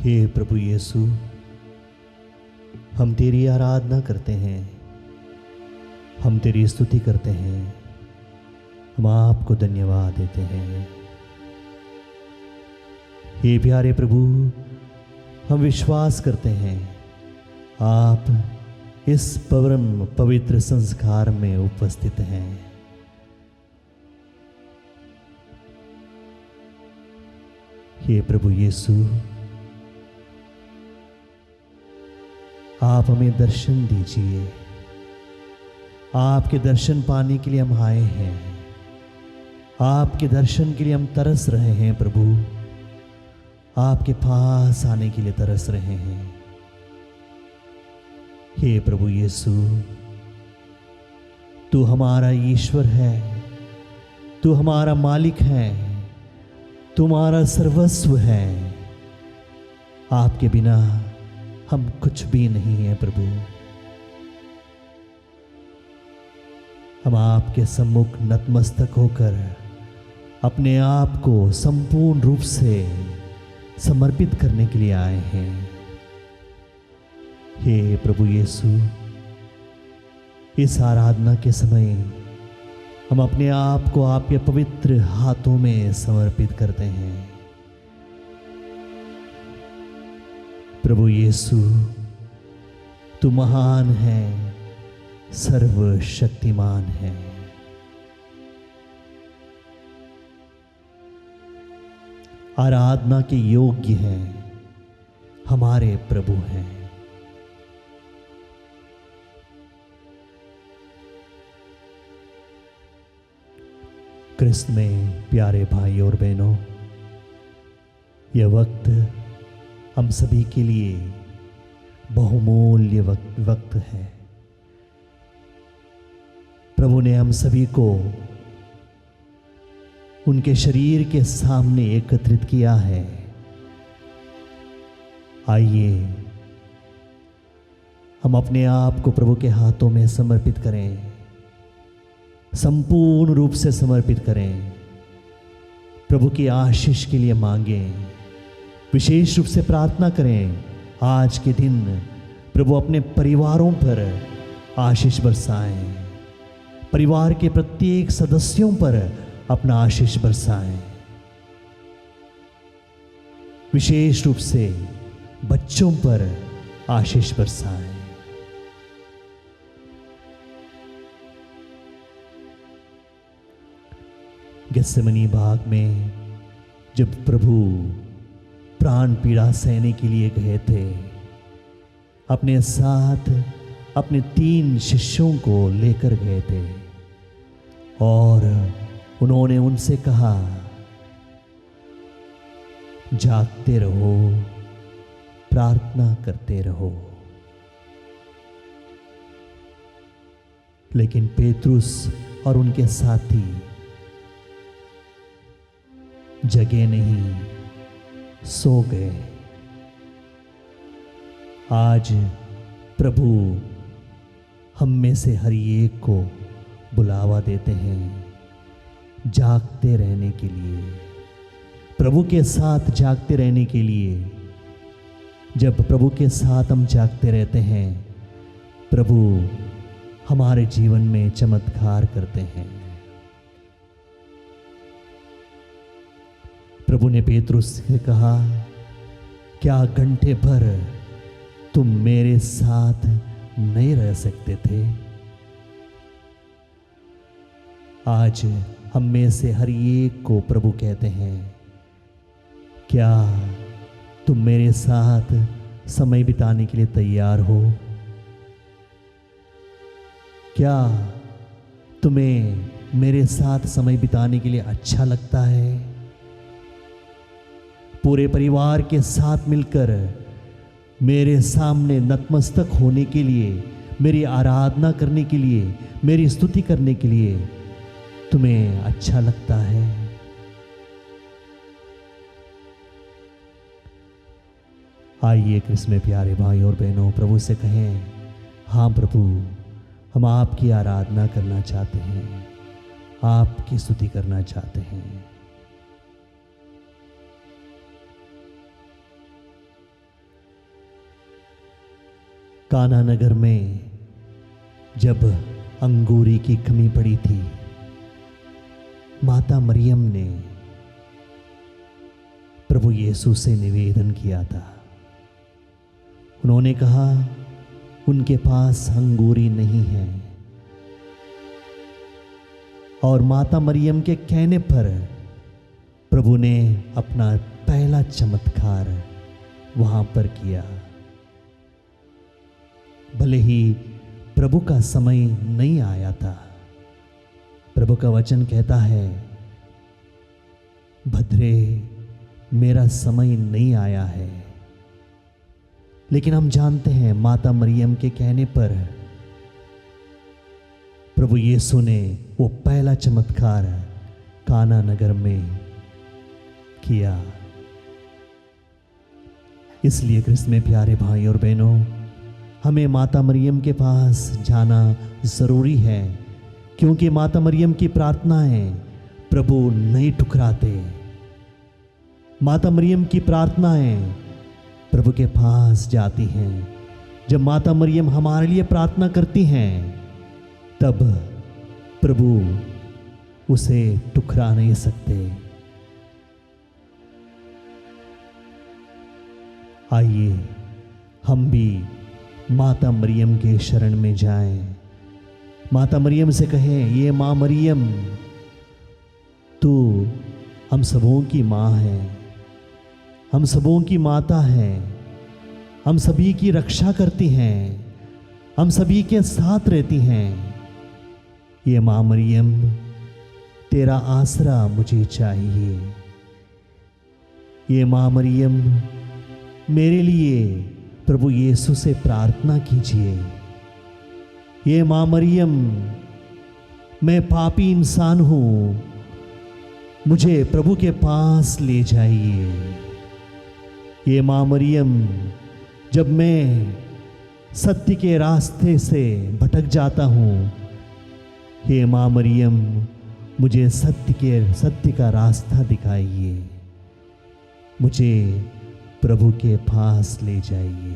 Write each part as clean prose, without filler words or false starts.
हे प्रभु यीशु, हम तेरी आराधना करते हैं, हम तेरी स्तुति करते हैं, हम आपको धन्यवाद देते हैं। हे प्यारे प्रभु, हम विश्वास करते हैं आप इस परम पवित्र संस्कार में उपस्थित हैं। हे प्रभु यीशु, आप हमें दर्शन दीजिए। आपके दर्शन पाने के लिए हम आए हैं, आपके दर्शन के लिए हम तरस रहे हैं प्रभु, आपके पास आने के लिए तरस रहे हैं। हे प्रभु यीशु, तू हमारा ईश्वर है, तू हमारा मालिक है, तुम्हारा सर्वस्व है। आपके बिना हम कुछ भी नहीं है प्रभु। हम आपके सम्मुख नतमस्तक होकर अपने आप को संपूर्ण रूप से समर्पित करने के लिए आए हैं। हे प्रभु यीशु, इस आराधना के समय हम अपने आप को आपके पवित्र हाथों में समर्पित करते हैं। प्रभु यीशु, तू महान है, सर्वशक्तिमान है। आराधना के योग्य हैं, हमारे प्रभु हैं। क्रिस्त में प्यारे भाई और बहनों, यह वक्त हम सभी के लिए बहुमूल्य वक्त है। प्रभु ने हम सभी को उनके शरीर के सामने एकत्रित किया है। आइए हम अपने आप को प्रभु के हाथों में समर्पित करें, संपूर्ण रूप से समर्पित करें। प्रभु की आशीष के लिए मांगें, विशेष रूप से प्रार्थना करें। आज के दिन प्रभु अपने परिवारों पर आशीष बरसाएं, परिवार के प्रत्येक सदस्यों पर अपना आशीष बरसाएं। विशेष रूप से बच्चों पर आशीष बरसाएं। गेत्सेमनी बाग में जब प्रभु प्राण पीड़ा सहने के लिए गए थे, अपने साथ अपने 3 शिष्यों को लेकर गए थे और उन्होंने उनसे कहा, जागते रहो, प्रार्थना करते रहो। लेकिन पेतरुस और उनके साथी जगे नहीं, सो गए। आज प्रभु हम में से हर एक को बुलावा देते हैं जागते रहने के लिए, प्रभु के साथ जागते रहने के लिए। जब प्रभु के साथ हम जागते रहते हैं, प्रभु हमारे जीवन में चमत्कार करते हैं। प्रभु ने पेतरुस से कहा, क्या घंटे भर तुम मेरे साथ नहीं रह सकते थे? आज हम में से हर एक को प्रभु कहते हैं, क्या तुम मेरे साथ समय बिताने के लिए तैयार हो? क्या तुम्हें मेरे साथ समय बिताने के लिए अच्छा लगता है? पूरे परिवार के साथ मिलकर मेरे सामने नतमस्तक होने के लिए, मेरी आराधना करने के लिए, मेरी स्तुति करने के लिए तुम्हें अच्छा लगता है? आइए क्रिस्त में प्यारे भाई और बहनों, प्रभु से कहें, हाँ प्रभु, हम आपकी आराधना करना चाहते हैं, आपकी स्तुति करना चाहते हैं। काना नगर में जब अंगूरी की कमी पड़ी थी, माता मरियम ने प्रभु यीशु से निवेदन किया था। उन्होंने कहा उनके पास अंगूरी नहीं है, और माता मरियम के कहने पर प्रभु ने अपना पहला चमत्कार वहां पर किया। भले ही प्रभु का समय नहीं आया था, प्रभु का वचन कहता है, भद्रे मेरा समय नहीं आया है। लेकिन हम जानते हैं माता मरियम के कहने पर प्रभु यीशु ने वो पहला चमत्कार काना नगर में किया। इसलिए क्रिस्त में प्यारे भाई और बहनों, हमें माता मरियम के पास जाना ज़रूरी है, क्योंकि माता मरियम की प्रार्थनाएं प्रभु नहीं ठुकराते। माता मरियम की प्रार्थनाएं प्रभु के पास जाती हैं। जब माता मरियम हमारे लिए प्रार्थना करती हैं, तब प्रभु उसे ठुकरा नहीं सकते। आइए हम भी माता मरियम के शरण में जाएं। माता मरियम से कहें, ये माँ मरियम, तू हम सबों की माँ है, हम सबों की माता है, हम सभी की रक्षा करती हैं, हम सभी के साथ रहती हैं। ये माँ मरियम, तेरा आसरा मुझे चाहिए। ये माँ मरियम, मेरे लिए प्रभु यीशु से प्रार्थना कीजिए। ये माँ मरियम, मैं पापी इंसान हूँ, मुझे प्रभु के पास ले जाइए। ये माँ मरियम, जब मैं सत्य के रास्ते से भटक जाता हूँ, हे माँ मरियम, मुझे सत्य का रास्ता दिखाइए, मुझे प्रभु के पास ले जाइए।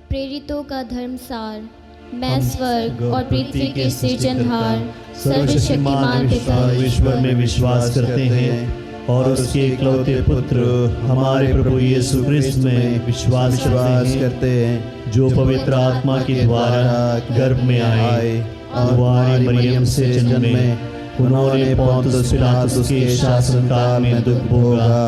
प्रेरितों का धर्मसार, मैं स्वर्ग और पृथ्वी के सृजनहार सर्वशक्तिमान पिता ईश्वर में विश्वास करते हैं और उसके इकलौते पुत्र हमारे प्रभु यीशु क्रिस्त में विश्वास करते हैं, जो पवित्र आत्मा के द्वारा गर्भ में आए और कुंवारी मरियम से जन्मे। उन्होंने पोंतुस पिलातुस के शासनकाल में दुख भोगा,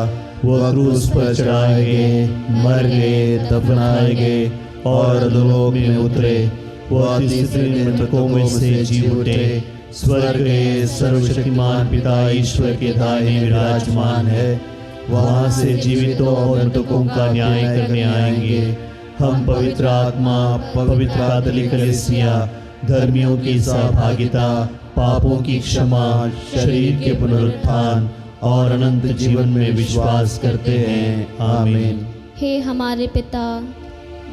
वह क्रूस पर चढ़ाए गए, मर गए, दफनाए गए और अधोलोक में उतरे। वह तीसरे दिन मृतकों में से जी उठे, स्वर्ग के सर्वशक्तिमान पिता ईश्वर के दाहिने विराजमान है। वहां से जीवितों और मृतकों का न्याय करने आएंगे। हम पवित्र आत्मा, पवित्र कैथोलिक कलीसिया, धर्मियों की सहभागिता, पापों की क्षमा, शरीर के पुनरुत्थान और अनंत जीवन में विश्वास करते हैं। आमीन। हे हमारे पिता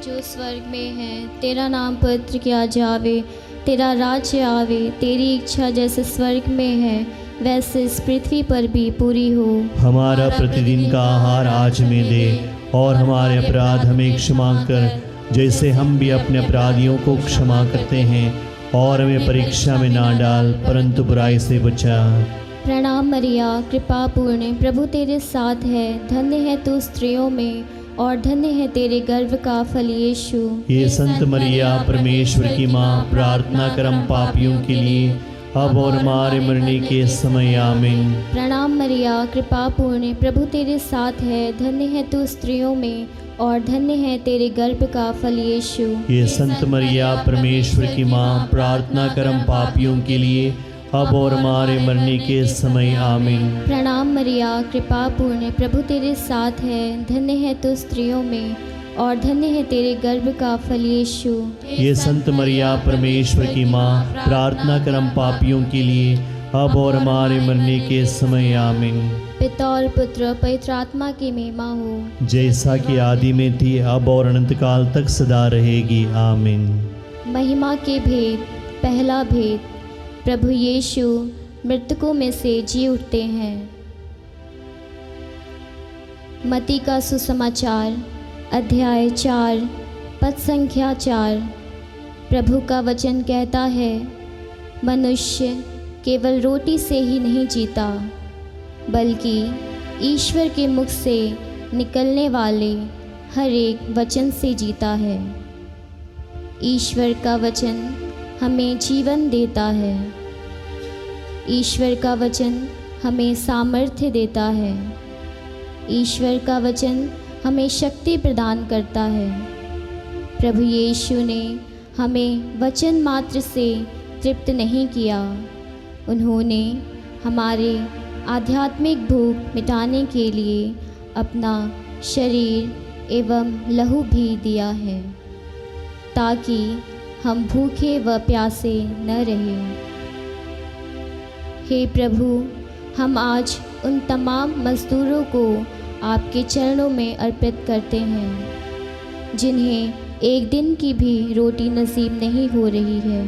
जो स्वर्ग में है, तेरा नाम पवित्र किया जावे, तेरा राज्य आवे, तेरी इच्छा जैसे स्वर्ग में है वैसे इस पृथ्वी पर भी पूरी हो। हमारा प्रतिदिन का आहार आज हमें दे, और हमारे अपराध हमें क्षमा कर, जैसे हम भी अपने अपराधियों को क्षमा करते हैं। और हमें परीक्षा में ना डाल, परंतु बुराई से बचा। प्रणाम मरिया, कृपा पूर्ण, प्रभु तेरे साथ है, धन्य है तू स्त्रियों में और धन्य है तेरे गर्भ का फल यीशु। ये संत मरिया परमेश्वर की माँ, प्रार्थना कर हम पापियों के लिए, अब और हमारे मरने के समय। आमीन। प्रणाम मरिया, कृपा पूर्ण, प्रभु तेरे साथ है, धन्य है तू स्त्रियों में और धन्य है तेरे गर्भ का फल यीशु। ये संत मरिया परमेश्वर की माँ, प्रार्थना कर हम पापियों के लिए, अब और हमारे मरने के समय। आमीन। प्रणाम मरिया, कृपा पूर्ण, प्रभु तेरे साथ है, धन्य है तू स्त्रियों में और धन्य है तेरे गर्भ का फल यीशु। ये संत मरिया परमेश्वर की माँ, प्रार्थना कर हम पापियों के लिए, अब और हमारे मरने के समय। आमीन। पिता और पुत्र और पवित्र आत्मा की महिमा हो, जैसा कि आदि में थी, अब और अनंत काल तक सदा रहेगी। आमीन। महिमा के भेद। पहला भेद, प्रभु यीशु मृतकों में से जी उठते हैं। मत्ती का सुसमाचार अध्याय 4 पद संख्या 4। प्रभु का वचन कहता है, मनुष्य केवल रोटी से ही नहीं जीता, बल्कि ईश्वर के मुख से निकलने वाले हर एक वचन से जीता है। ईश्वर का वचन हमें जीवन देता है। ईश्वर का वचन हमें सामर्थ्य देता है। ईश्वर का वचन हमें शक्ति प्रदान करता है। प्रभु यीशु ने हमें वचन मात्र से तृप्त नहीं किया, उन्होंने हमारे आध्यात्मिक भूख मिटाने के लिए अपना शरीर एवं लहू भी दिया है, ताकि हम भूखे व प्यासे न रहें। हे प्रभु, हम आज उन तमाम मज़दूरों को आपके चरणों में अर्पित करते हैं, जिन्हें एक दिन की भी रोटी नसीब नहीं हो रही है।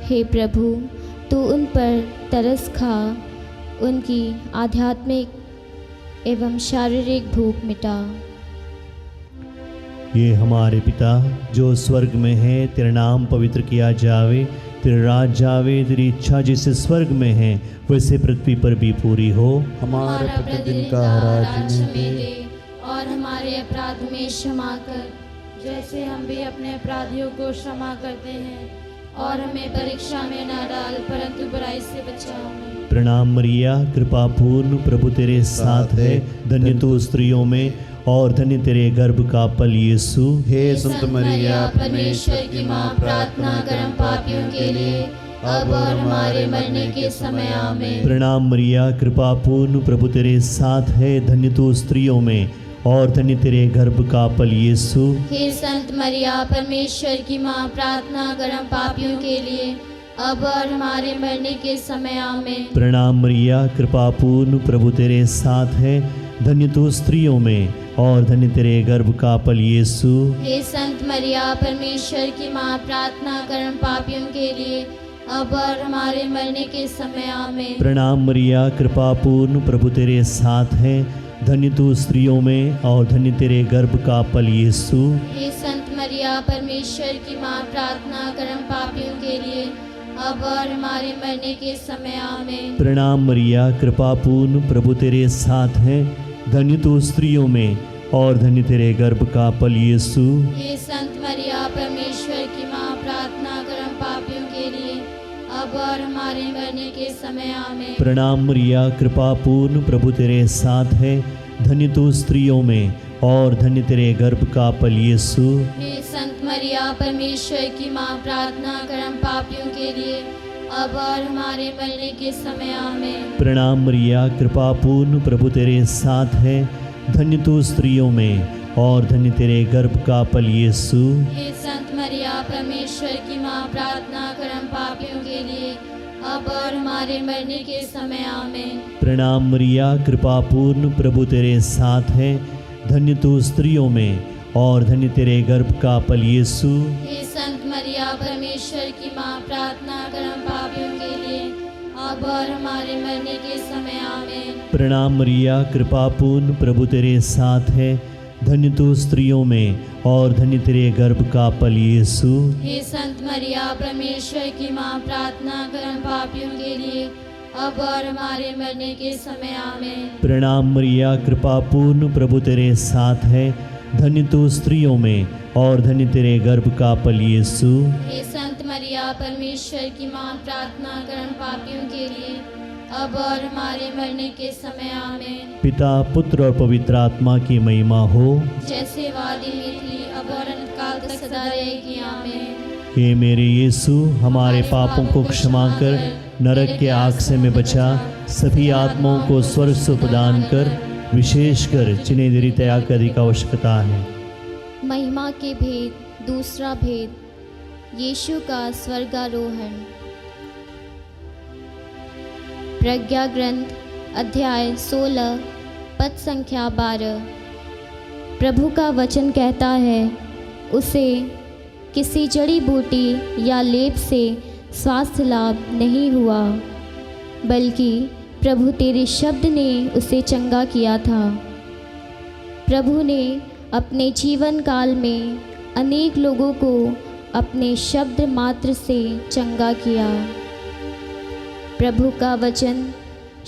हे प्रभु, तू उन पर तरस खा, उनकी आध्यात्मिक एवं शारीरिक भूख मिटा। ये हमारे पिता जो स्वर्ग में है, तेरा नाम पवित्र किया जावे, तेरा राज्य आवे, तेरी इच्छा जैसे स्वर्ग में है वैसे पृथ्वी पर भी पूरी हो। हमारा प्रतिदिन का आहार हमें दे, और हमारे अपराध में क्षमा कर, जैसे हम भी अपने अपराधियों को क्षमा करते हैं, और हमें परीक्षा में न डाल, परंतु बुराई से बचा हमें। प्रणाम मरिया, कृपा पूर्ण, प्रभु तेरे साथ है, धन्य तू स्त्रियों में और धन्य तेरे गर्भ का फल यीशु। हे संत मरिया परमेश्वर की माँ, प्रार्थना कर हम पापियों के लिए, अब और हमारे मरने के समय। आमीन। प्रणाम मरिया, कृपा पूर्ण, प्रभु तेरे साथ है, धन्य तू स्त्रियों में और धन्य तेरे गर्भ का फल यीशु। हे संत मरिया परमेश्वर की माँ, प्रार्थना कर हम पापियों के लिए, अब और हमारे मरने के समय। आमीन। प्रणाम मरिया, कृपा पूर्ण, प्रभु तेरे साथ है, धन्य तू स्त्रियों में और धन्य तेरे गर्भ का फल यीशु। हे संत मरिया परमेश्वर की माँ, प्रार्थना कर हम पापियों के लिए, अब और हमारे मरने के समय। आमीन। प्रणाम मरिया, कृपा पूर्ण, प्रभु तेरे साथ है, धन्य तू स्त्रियों में और धन्य तेरे गर्भ का फल यीशु। हे संत मरिया परमेश्वर की माँ, प्रार्थना कर हम पापियों के लिए, अब और हमारे मरने के समय आमीन। प्रणाम मरिया, कृपा पूर्ण, प्रभु तेरे साथ है। धन्य तू स्त्रियों में और धन्य तेरे गर्भ का फल यीशु। हे संत मरिया, परमेश्वर की माँ, प्रार्थना कर हम पापियों के लिए, अब और हमारे मरने के समय आमीन। प्रणाम मरिया, कृपा पूर्ण, प्रभु तेरे साथ है। धन्य तू स्त्रियों में और धन्य तेरे गर्भ का फल यीशु। हे संत मरिया, परमेश्वर की माँ, प्रार्थना कर हम पापियों के लिए, अब और हमारे मरने के समय आमीन। प्रणाम मरिया, कृपा पूर्ण, प्रभु तेरे साथ है। धन्य तू स्त्रियों में और धन्य तेरे गर्भ का फल यीशु। हे संत मरिया, परमेश्वर की माँ, प्रार्थना कर हम पापियों के लिए, अब और हमारे मरने के समय आमीन। प्रणाम मरिया, कृपा पूर्ण, प्रभु तेरे साथ है। धन्य तू स्त्रियों में और धन्य तेरे गर्भ का फल यीशु। हे संत मरिया, परमेश्वर की माँ, प्रार्थना कर हम पापियों के लिए, अब और हमारे मरने के समय आमीन। प्रणाम मरिया, कृपा पूर्ण, प्रभु तेरे साथ है। धन्य तू स्त्रियों में और धन्य तेरे गर्भ का फल यीशु। हे संत मरिया, परमेश्वर की माँ, प्रार्थना कर हम पापियों के लिए, अब और हमारे मरने के समय आमीन। प्रणाम मरिया, कृपा पूर्ण, प्रभु तेरे साथ है। धन्य तू स्त्रियों में और धन्य तेरे गर्भ का फल यीशु। हे संत मरिया, परमेश्वर की माँ, प्रार्थना कर हम पापियों के लिए, अब और हमारे मरने के समय आमीन। पिता, पुत्र और पवित्र आत्मा की महिमा हो, जैसे वादी में थी, अब और अनंत काल तक सदा रहेगी आमीन। हे मेरे यीशु, हमारे पापों को क्षमा कर, नरक के आग से में बचा, सभी आत्माओं को स्वर्ग सुख प्रदान कर, विशेषकर जिन्हें तेरी दया की अधिक आवश्यकता है। महिमा के भेद, दूसरा भेद, यीशु का स्वर्गारोहण। प्रज्ञा ग्रंथ अध्याय 16 पद संख्या 12। प्रभु का वचन कहता है, उसे किसी जड़ी बूटी या लेप से स्वास्थ्य लाभ नहीं हुआ, बल्कि प्रभु तेरे शब्द ने उसे चंगा किया था। प्रभु ने अपने जीवन काल में अनेक लोगों को अपने शब्द मात्र से चंगा किया। प्रभु का वचन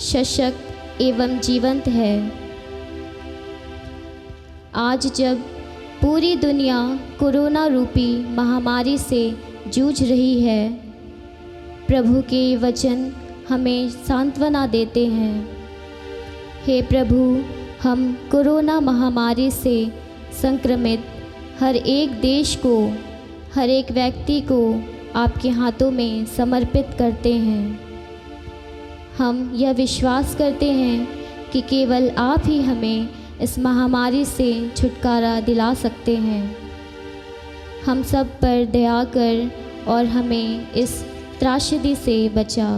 सशक्त एवं जीवंत है। आज जब पूरी दुनिया कोरोना रूपी महामारी से जूझ रही है, प्रभु के वचन हमें सांत्वना देते हैं। हे प्रभु, हम कोरोना महामारी से संक्रमित हर एक देश को, हर एक व्यक्ति को आपके हाथों में समर्पित करते हैं। हम यह विश्वास करते हैं कि केवल आप ही हमें इस महामारी से छुटकारा दिला सकते हैं। हम सब पर दया कर और हमें इस त्रासदी से बचा।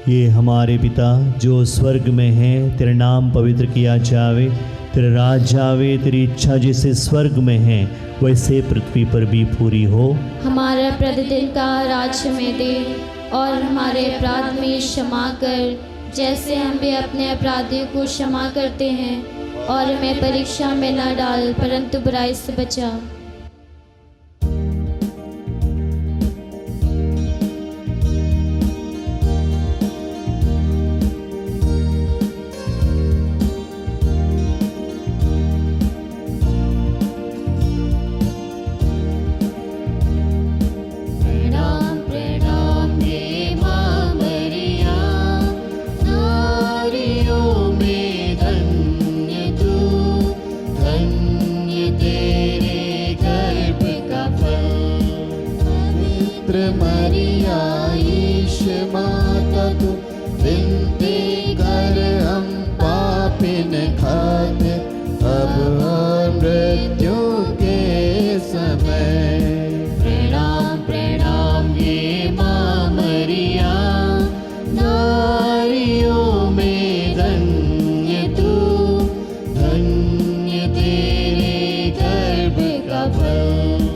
ये हमारे पिता जो स्वर्ग में है, तेरा नाम पवित्र किया जावे, तेरा राज आवे, तेरी इच्छा जैसे स्वर्ग में है वैसे पृथ्वी पर भी पूरी हो। हमारा प्रतिदिन का राज्य में दे और हमारे अपराध में क्षमा कर, जैसे हम भी अपने अपराधियों को क्षमा करते हैं, और हमें परीक्षा में न डाल परंतु बुराई से बचा। मरिया ईश माता तू विनती कर हम पापिन खातिर, अब और मृत्यु के समय। प्रणाम प्रणाम ये माँ मरिया, नारियों में धन्य तू, धन्य तेरे गर्भ का फल।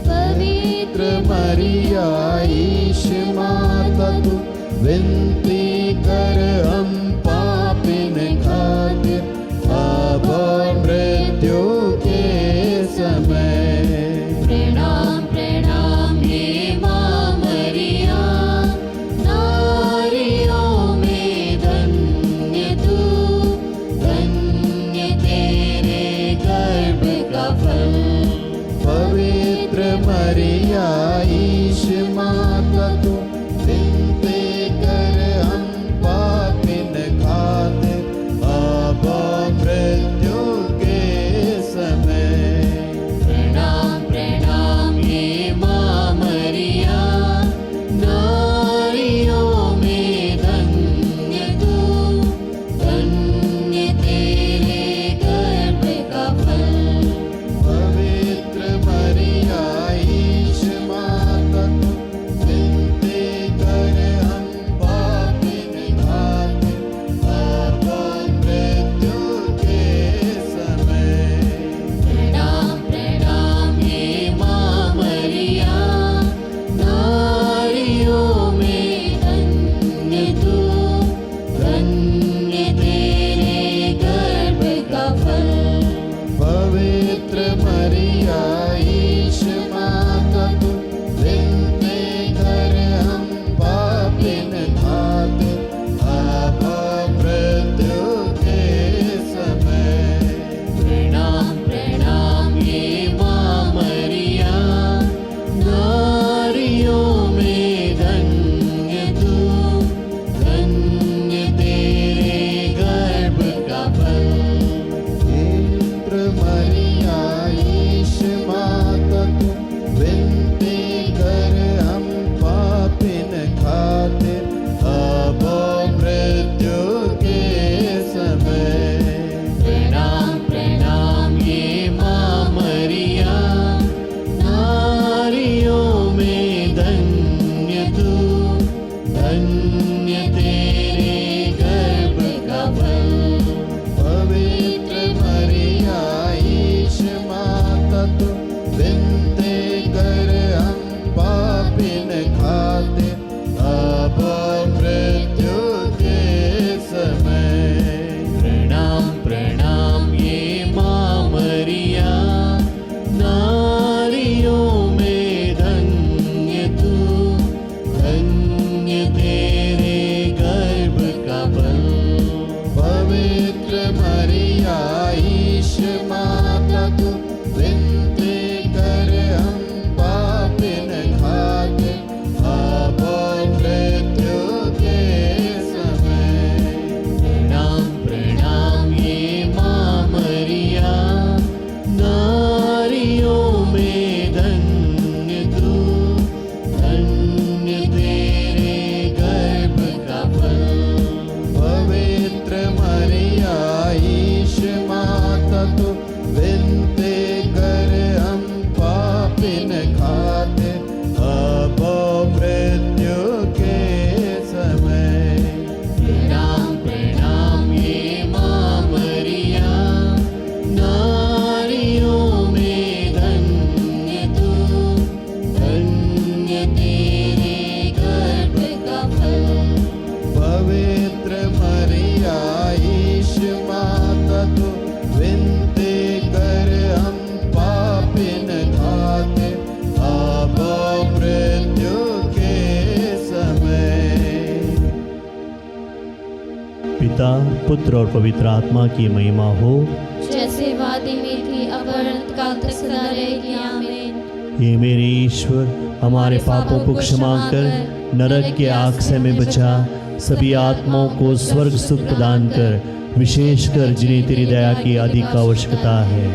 पवित्र मरिया ईश माता तू विनती कर हम पापिन खातिर, अब और मृत्यु के समय। प्रणाम प्रणाम हे माँ मरिया, पवित्र मरिया ईश माता तू विनती कर हम पापिन खातिर अब मृत्यु के समय। प्रणाम प्रणाम हे माँ मरिया, नारियों में धन्य तू, धन्य तेरे गर्भ का फल। पवित्र मरिया ईश माता तू विनती कर हम पापिन खातिर अब मृत्यु के समय। प्रणाम प्रणाम हे माँ मरिया, नारियों में धन्य तू, धन्य तेरे गर्भ का फल। पवित्र मरिया ईश माता तू विनती कर हम पापिन खातिर अब मृत्यु के समय। प्रणाम प्रणाम हे माँ मरिया, नारियों में धन्य तू, धन्य तेरे गर्भ का फल। पवित्र मरिया ईश माता तू विनती कर हम पापिन खातिर अब मृत्यु के समय। प्रणाम प्रणाम हे माँ मरिया, नारियों में धन्य तू, धन्य तेरे गर्भ का फल। पवित्र मरिया ईश माता तू विनती कर हम पापिन खातिर अब मृत्यु के समय। प्रणाम प्रणाम हे माँ मरिया, नारियों में धन्य तू, धन्य तेरे गर्भ का फल। पवित्र मरिया ईश माता तू विनती कर हम पापिन खातिर अब मृत्यु के समय। प्रणाम प्रणाम हे माँ मरिया, नारियों में धन्य तू, धन्य तेरे गर्भ का फल। पवित्र मरिया ईश माता तू विनती कर हम पापिन खातिर अब मृत्यु के समय। प्रणाम प्रणाम हे माँ मरिया, नारियों में धन्य तू, धन्य तेरे गर्भ का फल। पवित्र मरिया ईश माता तू विनती कर हम पापिन खातिर अब मृत्यु के समय। पिता, पुत्र और पवित्र आत्मा की महिमा हो। जैसे वादी में थी अब अनंत काल तक सदा रहेगी। आमीन। ये मेरे ईश्वर, हमारे पापों को क्षमा कर नरक के आग से हमें बचा, सभी आत्माओं को स्वर्ग सुख प्रदान कर, विशेषकर जिन्हें तेरी दया की अधिक आवश्यकता है।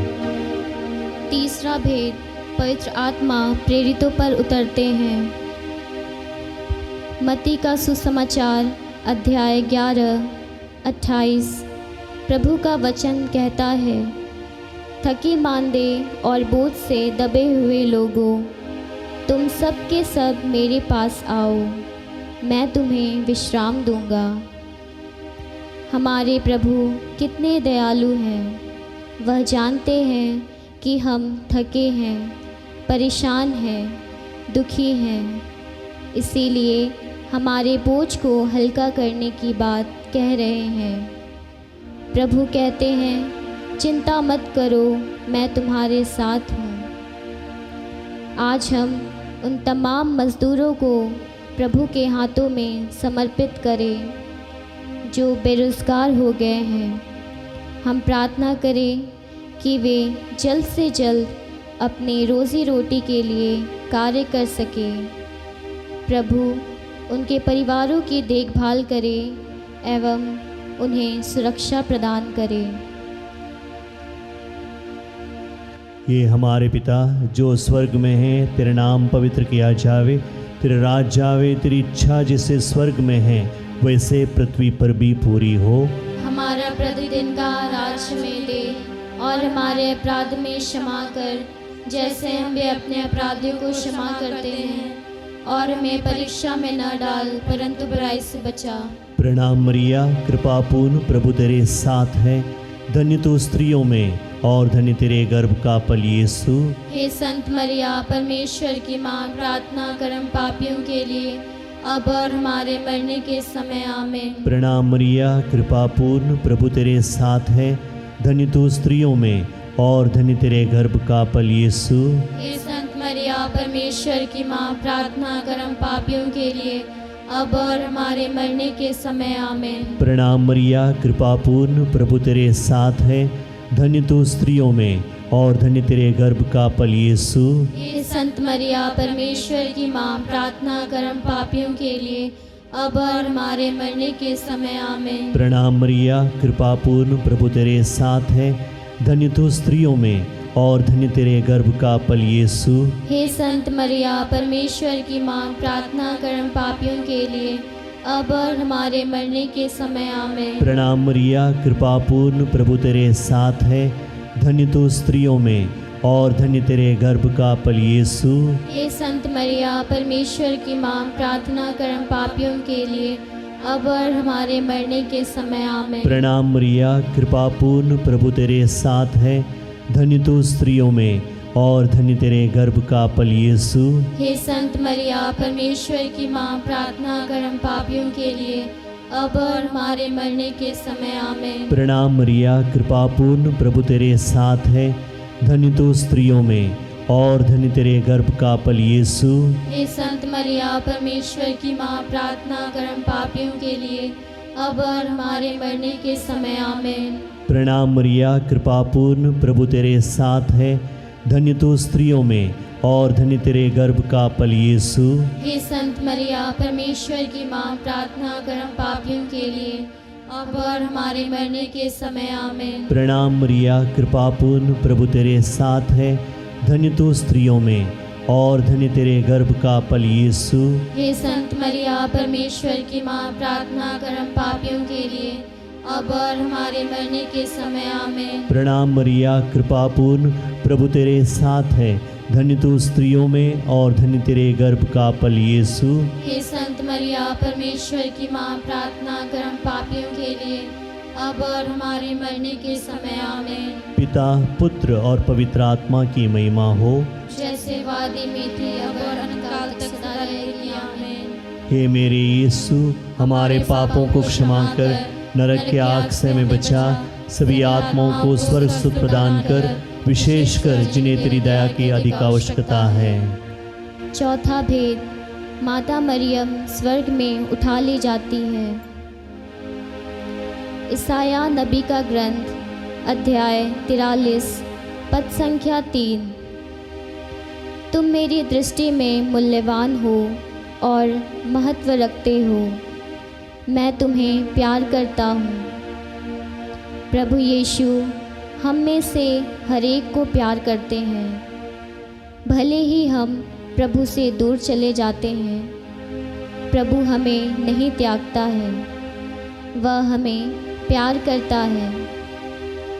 तीसरा भेद, पवित्र आत्मा प्रेरितों पर उतरते हैं। मत्ती का सुसमाचार अध्याय 11-28। प्रभु का वचन कहता है, थके मांदे और बोझ से दबे हुए लोगों, तुम सब के सब मेरे पास आओ, मैं तुम्हें विश्राम दूंगा। हमारे प्रभु कितने दयालु हैं। वह जानते हैं कि हम थके हैं, परेशान हैं, दुखी हैं, इसीलिए हमारे बोझ को हल्का करने की बात कह रहे हैं। प्रभु कहते हैं, चिंता मत करो, मैं तुम्हारे साथ हूँ। आज हम उन तमाम मज़दूरों को प्रभु के हाथों में समर्पित करें जो बेरोज़गार हो गए हैं। हम प्रार्थना करें कि वे जल्द से जल्द अपनी रोज़ी रोटी के लिए कार्य कर सके। प्रभु उनके परिवारों की देखभाल करे एवं उन्हें सुरक्षा प्रदान करे। ये हमारे पिता जो स्वर्ग में है, तेरा नाम पवित्र किया जावे, तेरा राज्य आवे, तेरी इच्छा जैसे स्वर्ग में है वैसे पृथ्वी पर भी पूरी हो। हमारा प्रतिदिन का आज हमें दे और हमारे अपराध में क्षमा कर जैसे हम भी अपने अपराधियों को क्षमा करते हैं, और हमें परीक्षा में न डाल परंतु बुराई से बचा। प्रणाम मरिया, कृपापूर्ण प्रभु तेरे साथ है, धन्य तू स्त्रियों में और धन्य तेरे गर्भ का फल यीशु। हे संत मरिया परमेश्वर की माँ, प्रार्थना करम पापियों के लिए अब और हमारे मरने के समय आमीन। प्रणाम मरिया, कृपापूर्ण प्रभु तेरे साथ है, धन्य तू स्त्रियों में और धन्य तेरे गर्भ का फल यीशु। हे संत मरिया परमेश्वर की माँ, प्रार्थना करम पापियों के लिए अब और हमारे मरने के समय आमीन। प्रणाम मरिया, कृपापूर्ण प्रभु तेरे साथ है, धन्य तू स्त्रियों में और धन्य तेरे गर्भ का फल यीशु। हे संत मरिया परमेश्वर की माँ, प्रार्थना करम पापियों के लिए अब और हमारे मरने के समय आमीन। प्रणाम मरिया, कृपापूर्ण प्रभु तेरे साथ है, धन्य तू स्त्रियों में और धन्य तेरे गर्भ का फल यीशु। हे संत मरिया परमेश्वर की माँ, प्रार्थना करम पापियों के लिए अब और हमारे मरने के समय आमीन। प्रणाम मरिया, कृपापूर्ण प्रभु तेरे साथ है, धन्य तू स्त्रियों में और धन्य तेरे गर्भ का फल यीशु। हे संत मरिया परमेश्वर की माँ, प्रार्थना करम पापियों के लिए अब और हमारे मरने के समय आमीन। प्रणाम मरिया, कृपापूर्ण प्रभु तेरे साथ है, धन्य तू स्त्रियों में और धन्य तेरे गर्भ का फल यीशु। हे संत मरिया परमेश्वर की माँ, प्रार्थना करम पापियों के लिए अब और हमारे मरने के समय आमीन। प्रणाम मरिया, कृपापूर्ण प्रभु तेरे साथ है, धन्य तू स्त्रियों में और धन्य तेरे गर्भ का फल यीशु। हे संत मरिया परमेश्वर की माँ, प्रार्थना करम पापियों के लिए अब और हमारे मरने के समय आमीन। प्रणाम मरिया, कृपापूर्ण प्रभु तेरे साथ है, धन्य तू स्त्रियों में और धन्य तेरे गर्भ का फल यीशु। हे संत मरिया परमेश्वर की माँ, प्रार्थना करम पापियों के लिए अब और हमारे मरने के समय आमीन। प्रणाम मरिया, कृपापूर्ण प्रभु तेरे साथ है, धन्य तू स्त्रियों में और धन्य तेरे गर्भ का फल यीशु। हे संत मरिया परमेश्वर की माँ, प्रार्थना करम पापियों के लिए अब और हमारे मरने के समय आमीन। प्रणाम मरिया, कृपापूर्ण प्रभु तेरे साथ है, धन्य तू स्त्रियों में और धन्य तेरे गर्भ का फल यीशु। हे संत मरिया परमेश्वर की माँ, प्रार्थना करम पापियों के लिए अब और हमारे मरने के समय आमीन। पिता, पुत्र और पवित्र आत्मा की महिमा हो, जैसे वादी में थी अब और अनंतकाल तक सदा रहेगी आमीन। हे मेरे यीशु, हमारे पापों को क्षमा कर नरक के आग से हमें बचा, सभी आत्माओं को स्वर्ग सुख प्रदान कर, विशेषकर जिन्हें तेरी दया की अधिक आवश्यकता है। चौथा भेद, माता मरियम स्वर्ग में उठा ली जाती है। ईसाया नबी का ग्रंथ अध्याय 43 पद संख्या 3। तुम मेरी दृष्टि में मूल्यवान हो और महत्व रखते हो, मैं तुम्हें प्यार करता हूँ। प्रभु यीशु हम में से हर एक को प्यार करते हैं। भले ही हम प्रभु से दूर चले जाते हैं, प्रभु हमें नहीं त्यागता है। वह हमें प्यार करता है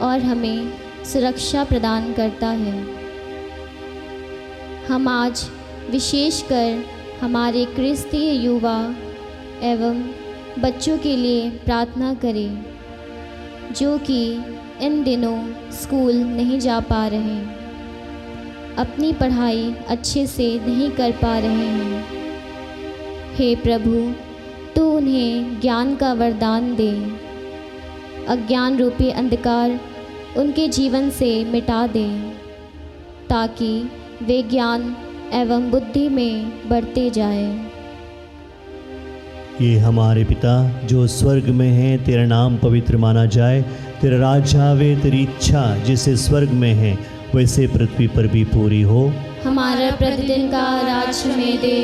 और हमें सुरक्षा प्रदान करता है। हम आज विशेषकर हमारे क्रिस्तीय युवा एवं बच्चों के लिए प्रार्थना करें जो कि इन दिनों स्कूल नहीं जा पा रहे, अपनी पढ़ाई अच्छे से नहीं कर पा रहे हैं। हे प्रभु, तू उन्हें ज्ञान का वरदान दे, अज्ञान रूपी अंधकार उनके जीवन से मिटा दे, ताकि वे ज्ञान एवं बुद्धि में बढ़ते जाएं। ये हमारे पिता जो स्वर्ग में है, तेरा नाम पवित्र माना जाए, तेरा राज्य आवे, तेरी इच्छा जैसे स्वर्ग में है वैसे पृथ्वी पर भी पूरी हो। हमारा प्रतिदिन का आज हमें दे,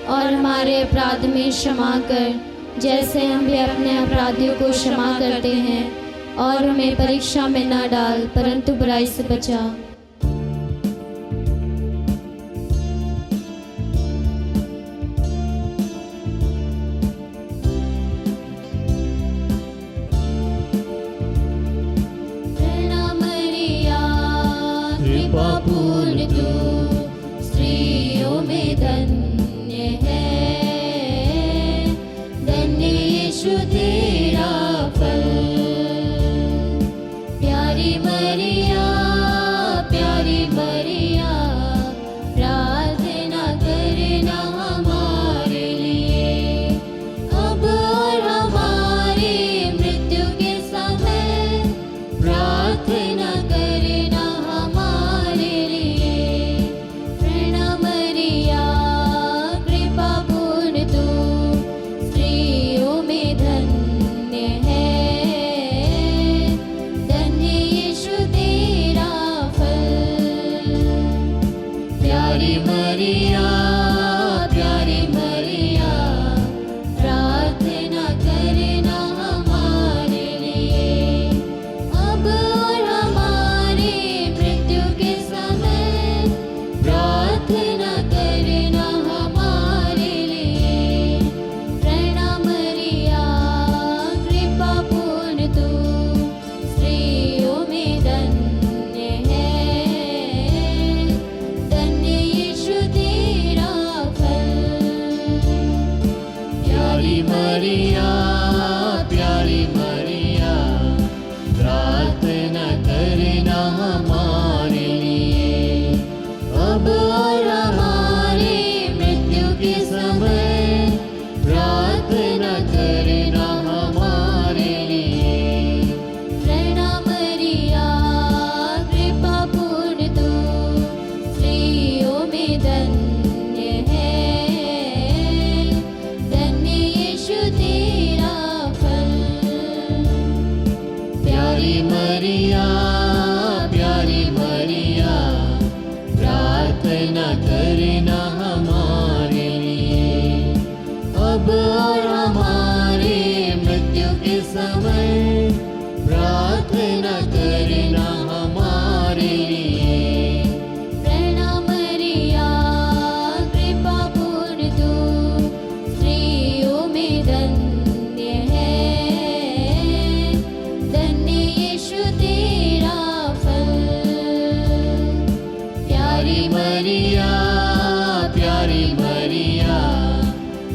और हमारे अपराध में क्षमा कर, जैसे हम भी अपने अपराधियों को क्षमा करते हैं, और हमें परीक्षा में न डाल, परंतु बुराई से बचा। कृपा पूर्ण तू स्त्रियों में धन्य है, धन्य यीशु तेरा फल। प्यारी मरिया, प्यारी मरिया, प्रार्थना करना हमारे लिए, अब और हमारी मृत्यु के समय प्रार्थना करना हमारे लिए। प्रणाम मरिया, कृपा पूर्ण तू स्त्रियों में धन्य है, धन्य यीशु तेरा फल। प्यारी मरिया, प्यारी मरिया, प्रार्थना करना हमारे लिए, अब और हमारी मृत्यु के समय प्रार्थना करना हमारे लिए। प्रणाम मरिया, कृपा पूर्ण तू स्त्रियों में धन्य है, धन्य यीशु तेरा फल। प्यारी मरिया, प्यारी मरिया, प्रार्थना करना हमारे लिए, अब और हमारी मृत्यु के समय प्रार्थना करना हमारे लिए। प्रणाम मरिया, कृपा पूर्ण तू स्त्रियों में धन्य है, धन्य यीशु तेरा फल। प्यारी मरिया, प्यारी मरिया, प्रार्थना करना हमारे लिए, अब और हमारी मृत्यु के समय प्रार्थना करना हमारे लिए। प्रणाम मरिया, कृपा पूर्ण तू स्त्रियों में धन्य है, धन्य यीशु तेरा फल। प्यारी मरिया, प्यारी मरिया,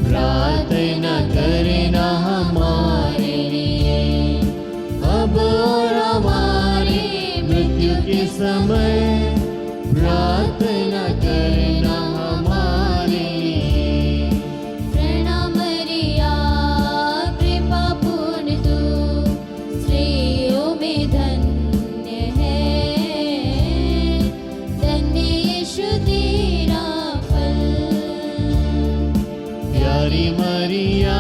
प्रार्थना करना हमारे लिए, अब और हमारी मृत्यु के समय प्रार्थना करना हमारे लिए। प्रणाम मरिया, कृपा पूर्ण तू स्त्रियों में धन्य है, धन्य यीशु तेरा फल। प्यारी मरिया,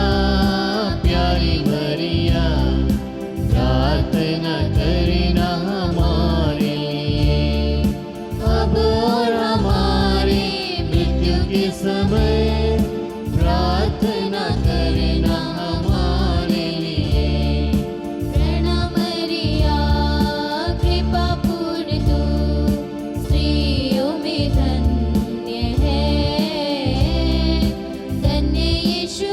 प्यारी मरिया, प्रार्थना करना हमारे लिए, अब और हमारी मृत्यु के समय प्रार्थना करना हमारे लिए। प्रणाम मरिया, कृपा पूर्ण तू स्त्रियों में धन्य है, धन्य यीशु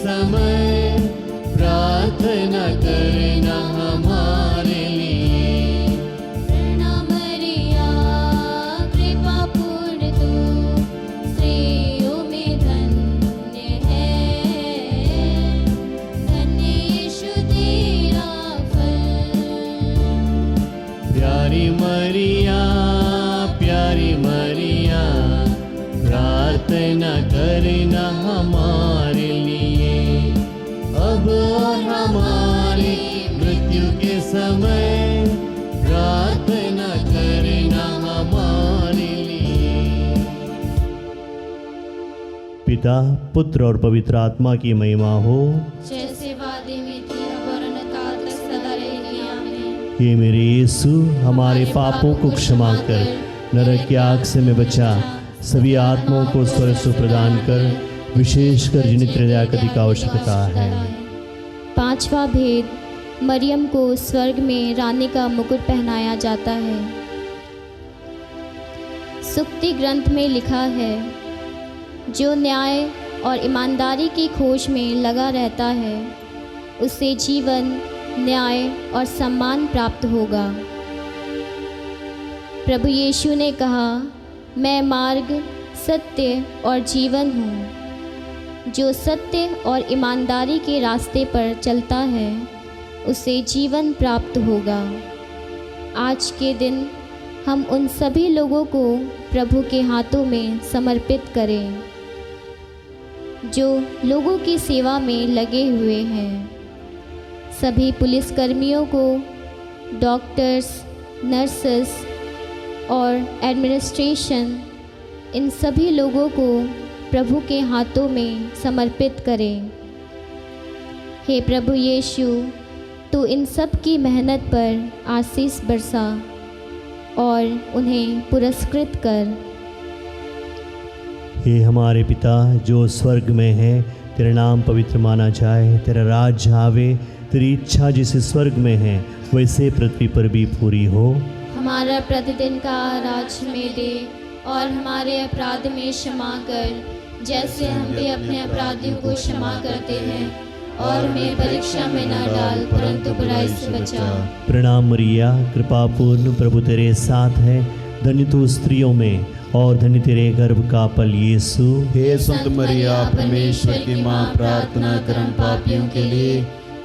समय प्रार्थना करना हमारे लिए। प्रणाम मरिया, कृपा पूर्ण तू स्त्रियों में धन्य है, धन्य यीशु तेरा फल। प्यारी मरिया, प्यारी मरिया, प्रार्थना करना हमारे लिए, अब और हमारी मृत्यु के समय प्रार्थना करना हमारे लिए। पिता, पुत्र और पवित्र आत्मा की महिमा हो। जैसे वादे में थी अब और अनंतकाल तक सदा रहेगी, आमीन। ये मेरे यीशु, हमारे पापों को क्षमा कर नरक की आग से मैं बचा, सभी आत्माओं को स्वर्ग सुख प्रदान कर, विशेषकर जिन्हें तेरी दया की आवश्यकता है। पांचवा भेद, मरियम को स्वर्ग में रानी का मुकुट पहनाया जाता है। सुक्ति ग्रंथ में लिखा है, जो न्याय और ईमानदारी की खोज में लगा रहता है उसे जीवन, न्याय और सम्मान प्राप्त होगा। प्रभु यीशु ने कहा, मैं मार्ग, सत्य और जीवन हूँ। जो सत्य और ईमानदारी के रास्ते पर चलता है उसे जीवन प्राप्त होगा। आज के दिन हम उन सभी लोगों को प्रभु के हाथों में समर्पित करें जो लोगों की सेवा में लगे हुए हैं। सभी पुलिसकर्मियों को, डॉक्टर्स, नर्सेस और एडमिनिस्ट्रेशन, इन सभी लोगों को प्रभु के हाथों में समर्पित करें। हे प्रभु यीशु, तू इन सब की मेहनत पर आशीष बरसा और उन्हें पुरस्कृत कर। हे हमारे पिता जो स्वर्ग में है, तेरा नाम पवित्र माना जाए, तेरा राज्य आवे, तेरी इच्छा जैसे स्वर्ग में है वैसे पृथ्वी पर भी पूरी हो। हमारा प्रतिदिन का आज हमें दे और हमारे अपराध में क्षमा कर, जैसे हम भी अपने अपराधियों को क्षमा करते हैं, और हमें परीक्षा में न डाल परंतु बुराई से बचा। प्रणाम मरिया, कृपा पूर्ण, प्रभु तेरे साथ है, धन्य तू स्त्रियों में और धन्य तेरे गर्भ का फल यीशु। हे संत मरिया, परमेश्वर की माँ, प्रार्थना कर हम पापियों के लिए,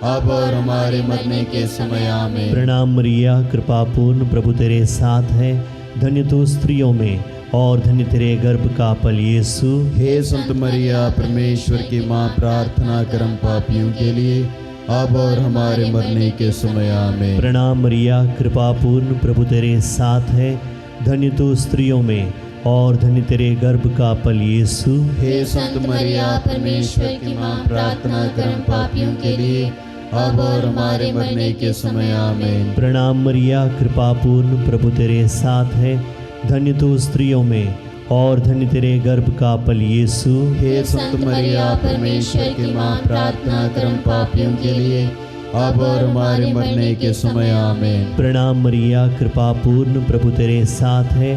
अब और हमारे मरने के समय, आमीन। प्रणाम मरिया, कृपा पूर्ण, प्रभु तेरे साथ है, धन्य तू स्त्रियों में और धन्य तेरे गर्भ का फल यीशु। हे संत मरिया, परमेश्वर की माँ, प्रार्थना कर हम पापियों के लिए, अब और हमारे मरने के समय, आमीन। प्रणाम मरिया, कृपा पूर्ण, प्रभु तेरे साथ है, धन्य तू स्त्रियों में और धन्य तेरे गर्भ का फल यीशु। हे संत मरिया, परमेश्वर की माँ, प्रार्थना कर हम पापियों के लिए, अब और हमारे मरने के समय, आमीन। प्रणाम मरिया, कृपा पूर्ण, प्रभु तेरे साथ है, धन्य तू स्त्रियों में और धन्य तेरे गर्भ का फल यीशु। हे संत मरिया, परमेश्वर की माँ, प्रार्थना कर हम पापियों के लिए, अब और हमारे मरने के समय, आमीन। प्रणाम मरिया, कृपा पूर्ण, प्रभु तेरे साथ है,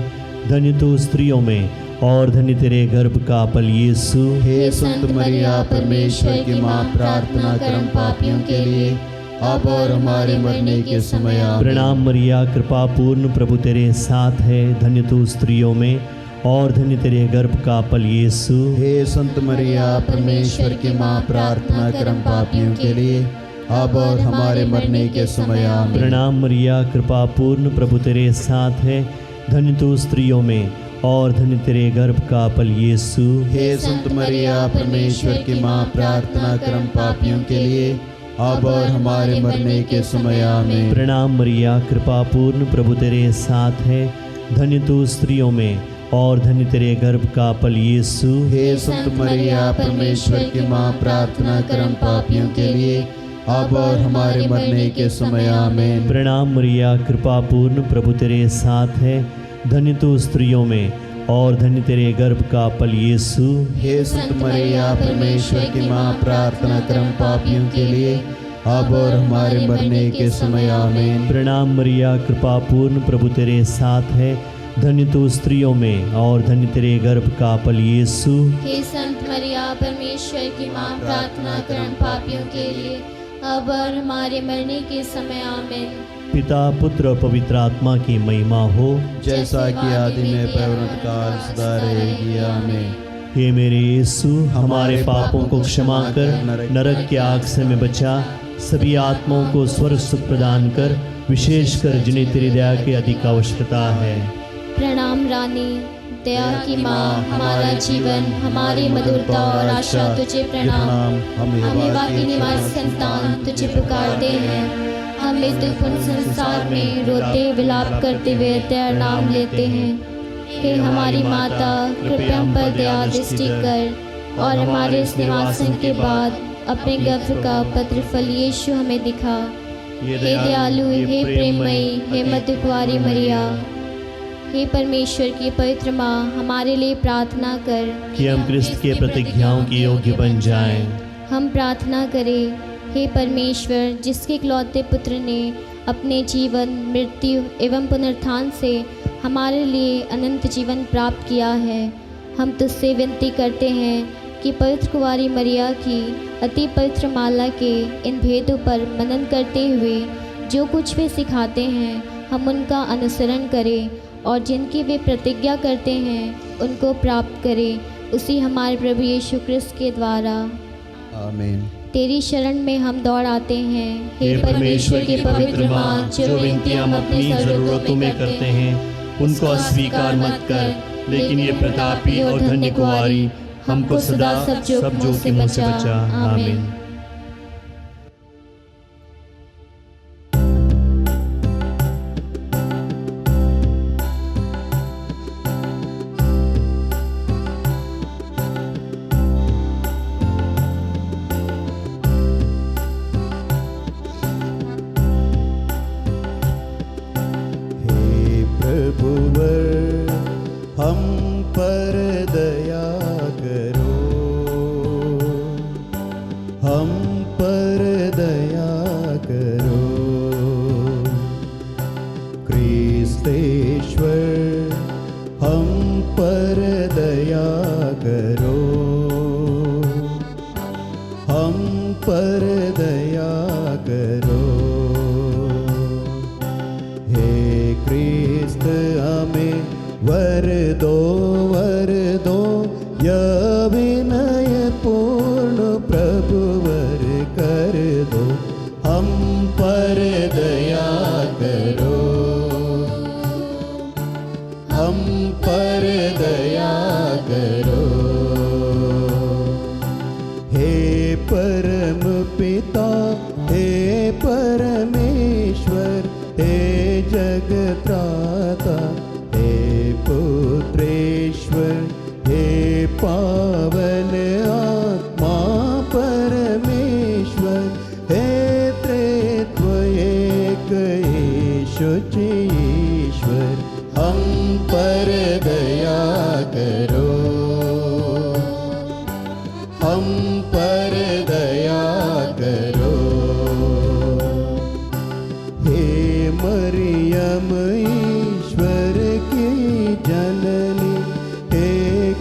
धन्य तू स्त्रियों में और धन्य तेरे गर्भ का फल यीशु। हे संत मरिया, परमेश्वर की माँ, प्रार्थना कर हम पापियों के लिए, अब और हमारे मरने के समय, आमीन। प्रणाम मरिया, कृपा पूर्ण, प्रभु तेरे साथ है, धन्य तू स्त्रियों में और धन्य तेरे गर्भ का फल यीशु। हे संत मरिया, परमेश्वर की माँ, प्रार्थना कर हम पापियों के लिए, अब और हमारे मरने के समय, आमीन। प्रणाम मरिया, कृपा पूर्ण, प्रभु तेरे साथ है, धन्य तू स्त्रियों में और धन्य तेरे गर्भ का फल यीशु। हे संत मरिया, परमेश्वर की माँ, प्रार्थना कर हम पापियों के लिए, अब और हमारे मरने के समय, आमीन। प्रणाम मरिया, कृपा पूर्ण, प्रभु तेरे साथ है, धन्य तू स्त्रियों में और धन्य तेरे गर्भ का फल यीशु। हे संत मरिया, परमेश्वर की माँ, प्रार्थना कर हम पापियों के लिए, अब और हमारे मरने के समय, आमीन। प्रणाम मरिया, कृपा पूर्ण, प्रभु तेरे साथ है, धन्य तू स्त्रियों में और धन्य तेरे गर्भ का फल यीशु। हे संत मरिया, परमेश्वर की माँ, प्रार्थना कर हम पापियों के लिए, अब और हमारे मरने के समय, आमीन। प्रणाम मरिया, कृपा पूर्ण, प्रभु तेरे साथ है, धन्य तू स्त्रियों में और धन्य तेरे गर्भ का फल यीशु। हे संत मरिया परमेश्वर की माँ, प्रार्थना कर हम पापियों के लिए अब और हमारे मरने के समय। आमीन। पिता पुत्र और पवित्र आत्मा की महिमा हो, जैसा कि आदि में पर्वत काल सदा रहेगी। आमीन। हे मेरे यीशु, हमारे पापों को क्षमा कर नरक की आग से हमें बचा, सभी आत्माओं को स्वर्ग सुख प्रदान कर, विशेषकर जिन्हें तेरी दया की अधिक आवश्यकता है। प्रणाम रानी, दया की माँ, हमारा जीवन, हमारी मधुरता और आशा तुझे प्रणाम। हम हमें की निवासी संतान तुझे पुकारते हैं। हम इस दुखपूर्ण संसार में रोते विलाप करते हुए तेरा नाम लेते हैं। हे हमारी माता, कृपया हम पर दया दृष्टि कर और हमारे इस निवासन के बाद अपने गर्भ का पत्र फल यीशु हमें दिखा। हे दयालु, हे प्रेममयी, हे मधुर कुंवारी मरिया, हे परमेश्वर की पवित्र माँ, हमारे लिए प्रार्थना कर कि हम क्रिस्त के प्रतिज्ञाओं के योग्य बन जाएं। हम प्रार्थना करें। हे परमेश्वर, जिसके इकलौते पुत्र ने अपने जीवन, मृत्यु एवं पुनरुत्थान से हमारे लिए अनंत जीवन प्राप्त किया है, हम तुझसे विनती करते हैं कि पवित्र कुंवारी मरिया की अति पवित्र माला के इन भेदों पर मनन करते हुए जो कुछ वे सिखाते हैं, हम उनका अनुसरण करें और जिनकी वे प्रतिज्ञा करते हैं उनको प्राप्त करें, उसी हमारे प्रभु यीशु क्रिस्त के द्वारा। आमीन। तेरी शरण में हम दौड़ आते हैं। हे परमेश्वर की पवित्र माँ, जो विनतियाँ हम अपनी ज़रूरतों में करते हैं उनको अस्वीकार मत कर, लेकिन ये प्रतापी और धन्य कुंवारी हमको सदा सब जोखिमों से बचा। आमीन। हम पर दया करो, हम पर दया करो। क्रिस्तेश्वर हम पर दया करो, हम पर दया करो। हे क्रिस्त हमें वर दो यह विनय पूर्ण प्रभु वर कर दो। हम पर दया करो, हम पर दया करो। हे परम पिता, हे परमेश्वर, हे जगत्राता, हे पुत्रेश्वर, हे पावन आत्मा परमेश्वर, हे त्रित्व एक ईशुच ईश्वर, हम पर दया करो, हम पर दया करो। हे मरियम ईश्वर की जननी, हे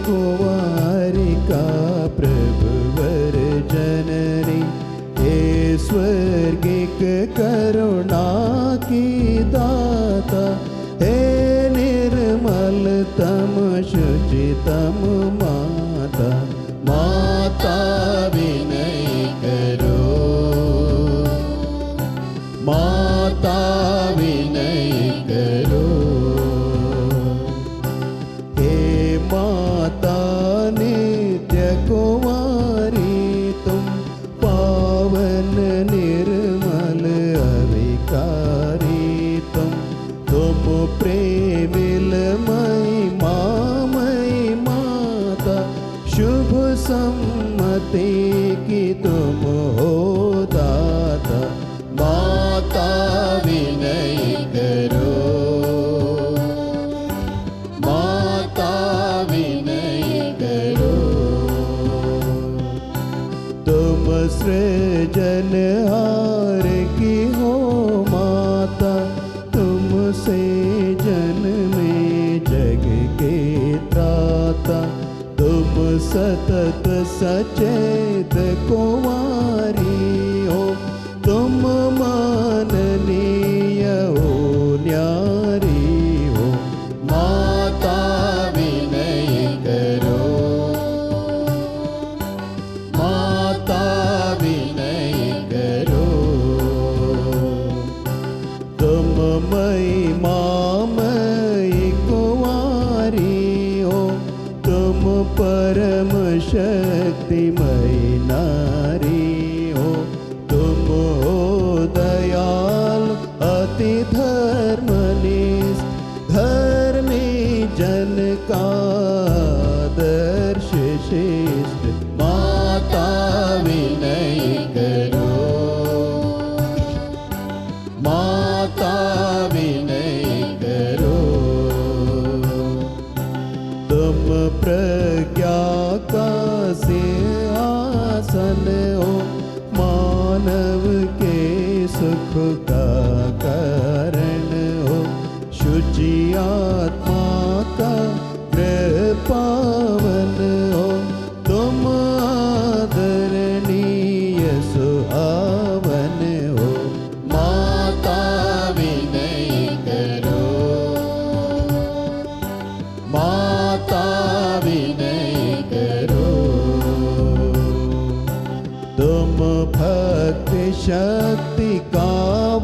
कुंवारिका प्रभुवर जननी, हे स्वर्गिक करुणा की दाता, हे निर्मलतम शुचितम माता, माता विनय करो, माता विनय करो। हे माता नित्य कुंवारी तुम, पावन निर्मल अविकारी तुम प्रेमिलमयी मामयी माता, शुभ सम्मति की तुम हो दाता, माता विनय करो, माता विनय करो। तुम सृजनहार की हो माता, तुमसे जन्मे सतत सचेत कुंवारी हो, तुम माननीय हो न्यारी हो, माता विनय करो, माता विनय करो। तुम महिमामयी कुंवारी हो, तुम परम शक्तिमयी नारी हो, तुम हो दयालु अति धर्मनिष्ठ, धर्मी जन का आदर्श श्रेष्ठ, माता विनय करो, माता विनय करो। तुम प्रज्ञा का सिंहासन हो, मानव के सुख का कारण हो, शुचि आत्मा का गृह पावन हो, तुम आदरणीय सुहावन हो, माता विनय करो, माता विनय करो। तुम भक्ति शक्ति का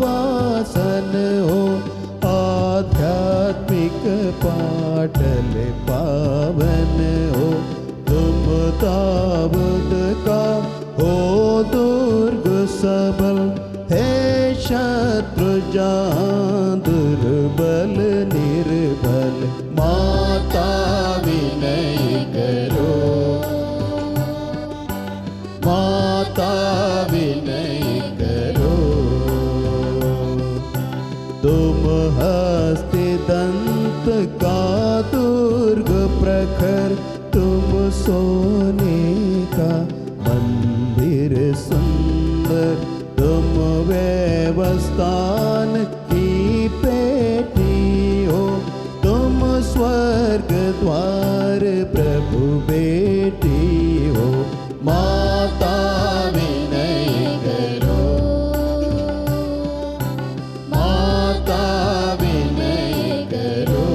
वासन हो, आध्यात्मिक पाटल पावन हो, तुम दाऊद का हो दुर्ग सबल, हे शत्रु जहाँ दुर्बल निर्बल, माता विनय करो, माता विनय करो। तुम हस्ति दंत का दुर्ग प्रखर, तुम सोने का मंदिर सुंदर, तुम व्यवस्थान की पेटी हो, तुम स्वर्ग द्वार प्रभु बेटी हो, माता विनय करो, माता विनय करो।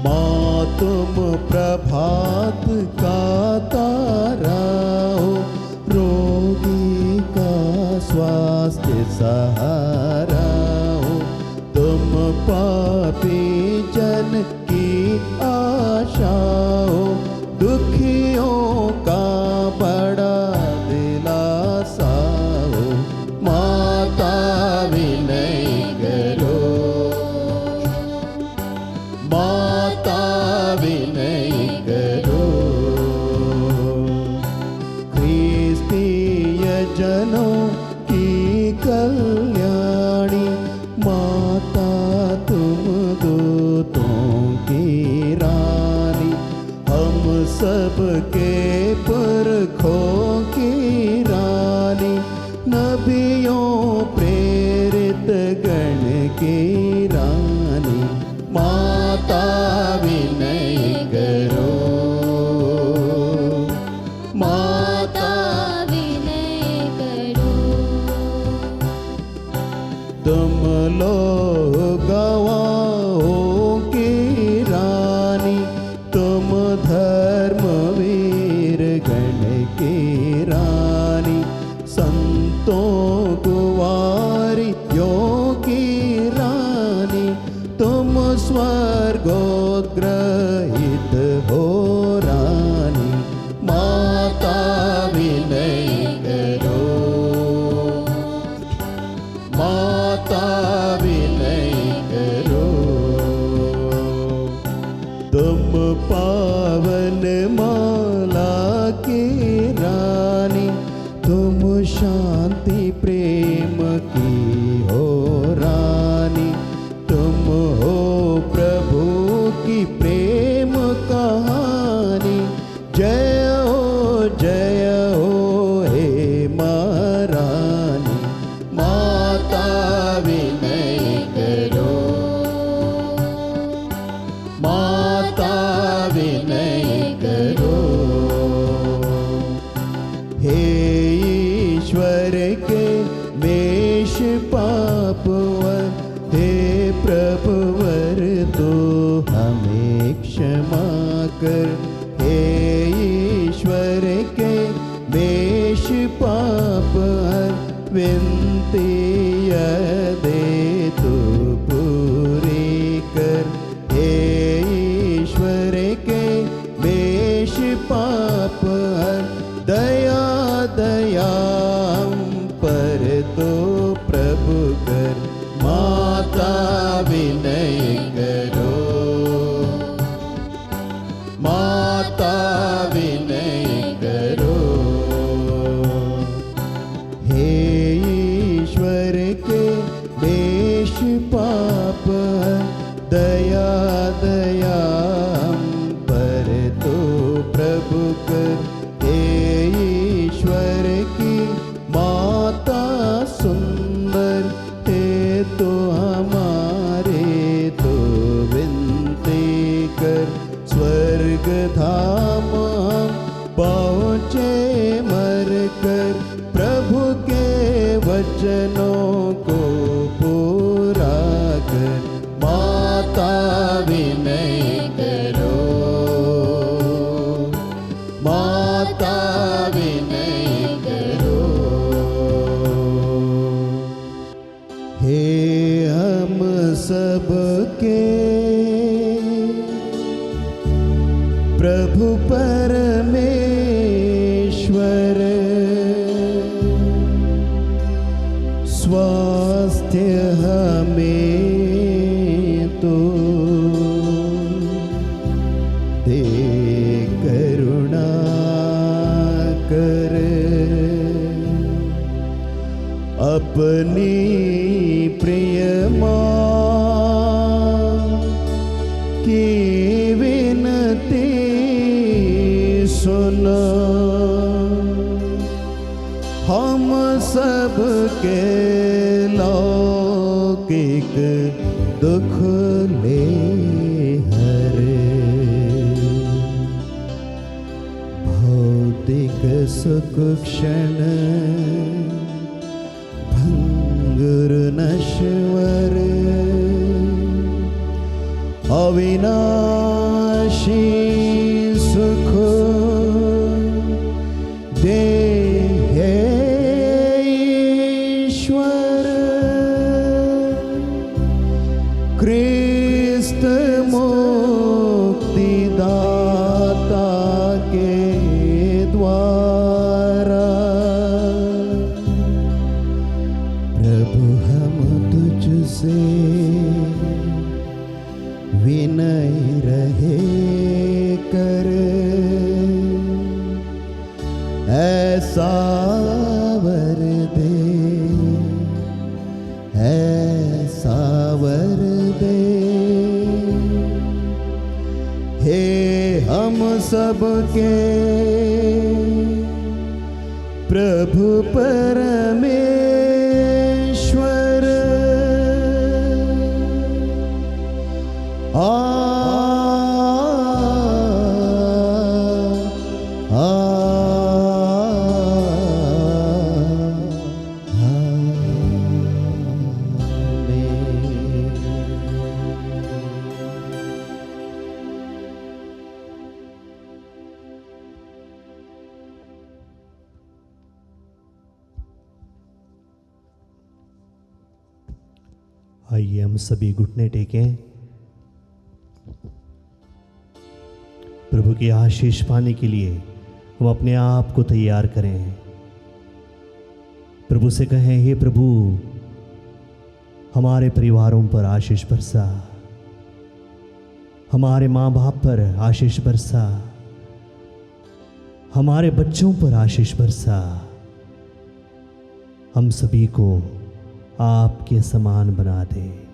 माँ तुम प्रभात का तारा हो, रोगी का स्वास्थ्य सहारा हो, तुम पापी जन की आशा हो, दुखियों का बड़ा दिलासा हो, माता विनय करो, माता विनय करो। ख्रिस्तीय जनों की कल्याणी, माता तुम दूतों की रानी, हम सबके पुरखों की रानी, नबियों प्रेरित गण की रानी, माता विनय करो, माता विनय करो। तुम लोग गवाहों की रानी, तुम धर्मवीर गण की रानी, संतों कुंवारियों की रानी, तुम स्वर्गोत्ग्रहित हो रानी, माता विनय करो, माता विनय करो। तुम पावन माला की रानी, तुम शांति प्रेम की हो रानी, तुम हो प्रभु की प्रेम कहानी, जय हो हे महारानी, माता विनय करो, माता विनय हे ईश्वर के मेष पापवर, हे प्रभुवर तो हमें क्षमा कर। हे ईश्वर के मेष पापवर, विनती दे तो पूरी कर। हे ईश्वर के मेष पापवर, दया दया हम पर तो प्रभु कर। माता विनय करो, माता विनय करो। हे ईश्वर के मेष पापवर, दया दया हम पर तो प्रभु कर। हे ईश्वर की माता सुंदर, हे तो हमारे तो विनती कर। स्वर्ग धाम हम पहुँचे मर कर, प्रभु के वचनों को पूरा कर। माता विनय करो, माता विनय करो। हे हम सबके प्रभु परमेश्वर, स्वास्थ्य हमें तो दे करुणा कर। अपनी प्रिय मां की विनती सुनो, हम सबके लौकिक दुख ले हरे। भौतिक सुख क्षण भंगुर नश्वर, अविनाशी सुख दे हे ईश्वर। क्रिस्त मुक्तिदाता के द्वारा, प्रभु हम तुझसे विनय रहे कर। ऐसा वर दे, ऐसा वर दे। हे हम सबके प्रभु परमेश्वर, आइए हम सभी घुटने टेकें। प्रभु की आशीष पाने के लिए हम अपने आप को तैयार करें। प्रभु से कहें, हे प्रभु हमारे परिवारों पर आशीष बरसा, हमारे माँ बाप पर आशीष बरसा, हमारे बच्चों पर आशीष बरसा। हम सभी को आपके समान बना दे।